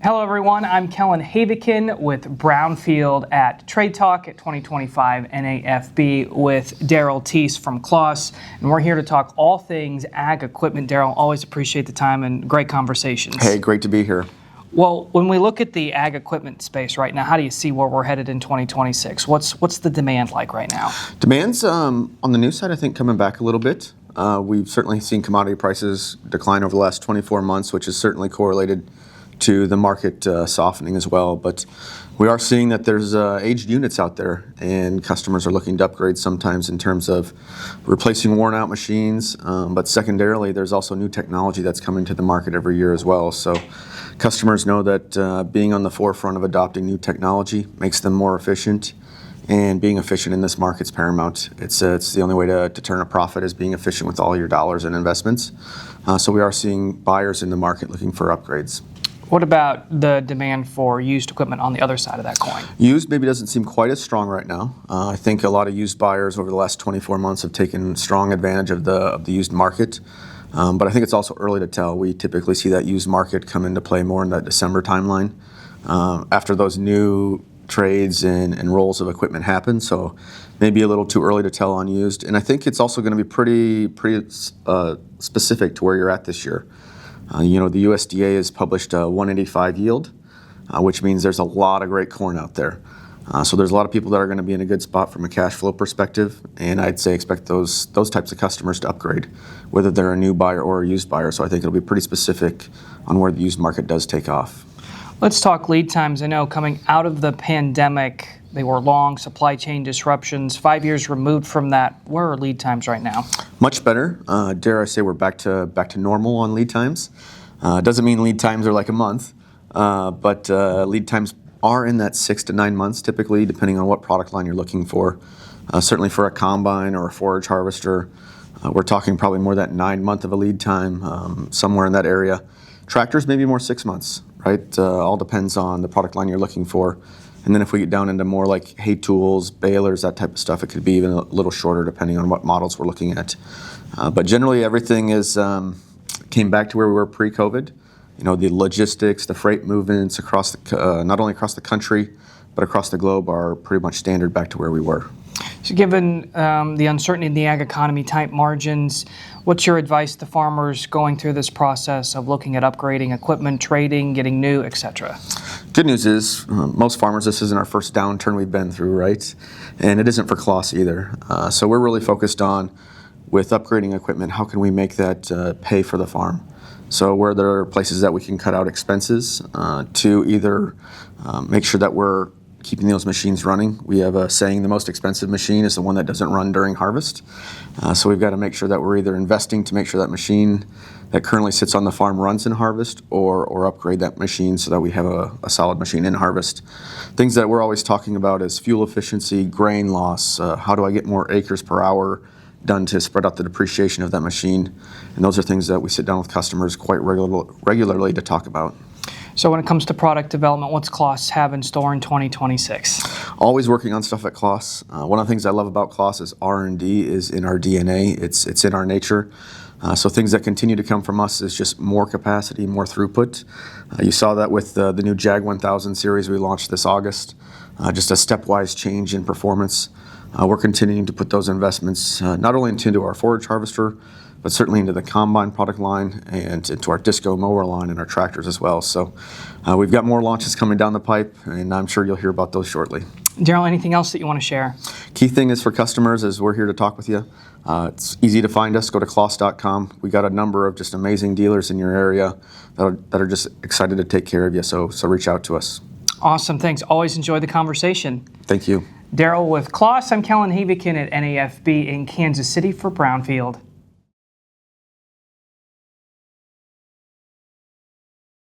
Hello everyone, I'm Kellen Havikin with Brownfield at Trade Talk at 2025 NAFB with Daryl Teese from Kloss, and we're here to talk all things ag equipment. Daryl, always appreciate the time and great conversations. Hey, great to be here. Well, when we look at the ag equipment space right now, how do you see where we're headed in 2026? What's the demand like right now? Demand's on the new side, I think, coming back a little bit. We've certainly seen commodity prices decline over the last 24 months, which is certainly correlated to the market softening as well. But we are seeing that there's aged units out there, and customers are looking to upgrade sometimes in terms of replacing worn out machines. But secondarily, there's also new technology that's coming to the market every year as well. So customers know that being on the forefront of adopting new technology makes them more efficient. And being efficient in this market is paramount. It's the only way to turn a profit is being efficient with all your dollars and investments. So we are seeing buyers in the market looking for upgrades. What about the demand for used equipment on the other side of that coin? Used maybe doesn't seem quite as strong right now. I think a lot of used buyers over the last 24 months have taken strong advantage of the used market. But I think it's also early to tell. We typically see that used market come into play more in that December timeline after those new trades and rolls of equipment happen. So maybe a little too early to tell on used. And I think it's also going to be pretty specific to where you're at this year. The USDA has published a 185 yield, which means there's a lot of great corn out there. So there's a lot of people that are going to be in a good spot from a cash flow perspective, and I'd say expect those types of customers to upgrade, whether they're a new buyer or a used buyer. So I think it'll be pretty specific on where the used market does take off. Let's talk lead times. I know coming out of the pandemic, they were long, supply chain disruptions. 5 years removed from that, where are lead times right now? Much better. Dare I say we're back to normal on lead times. Doesn't mean lead times are like a month, but lead times are in that 6 to 9 months typically, depending on what product line you're looking for. Certainly for a combine or a forage harvester, we're talking probably more than 9 month of a lead time, somewhere in that area. Tractors maybe more 6 months, right? All depends on the product line you're looking for. And then if we get down into more like hay tools, balers, that type of stuff, it could be even a little shorter depending on what models we're looking at. But generally everything is came back to where we were pre-COVID. The logistics, the freight movements across not only across the country, but across the globe are pretty much standard back to where we were. So given the uncertainty in the ag economy, tight margins, what's your advice to farmers going through this process of looking at upgrading equipment, trading, getting new, etc.? Good news is most farmers, this isn't our first downturn we've been through, right? And it isn't for Kloss either. So we're really focused on, with upgrading equipment, how can we make that pay for the farm? So where there are places that we can cut out expenses to either make sure that we're keeping those machines running. We have a saying, the most expensive machine is the one that doesn't run during harvest. So we've got to make sure that we're either investing to make sure that machine that currently sits on the farm runs in harvest, or upgrade that machine so that we have a solid machine in harvest. Things that we're always talking about is fuel efficiency, grain loss, how do I get more acres per hour done to spread out the depreciation of that machine. And those are things that we sit down with customers quite regularly to talk about. So when it comes to product development, what's Kloss have in store in 2026? Always working on stuff at Kloss. One of the things I love about Kloss is R&D is in our DNA. It's in our nature. So things that continue to come from us is just more capacity, more throughput. You saw that with the new Jag 1000 series we launched this August. Just a stepwise change in performance. We're continuing to put those investments not only into our forage harvester, but certainly into the combine product line and into our disco mower line and our tractors as well. So we've got more launches coming down the pipe, and I'm sure you'll hear about those shortly. Daryl, anything else that you want to share? Key thing is for customers is we're here to talk with you. It's easy to find us. Go to kloss.com. We got a number of just amazing dealers in your area that are just excited to take care of you. So reach out to us. Awesome. Thanks. Always enjoy the conversation. Thank you. Daryl with Kloss. I'm Kellen Havikin at NAFB in Kansas City for Brownfield.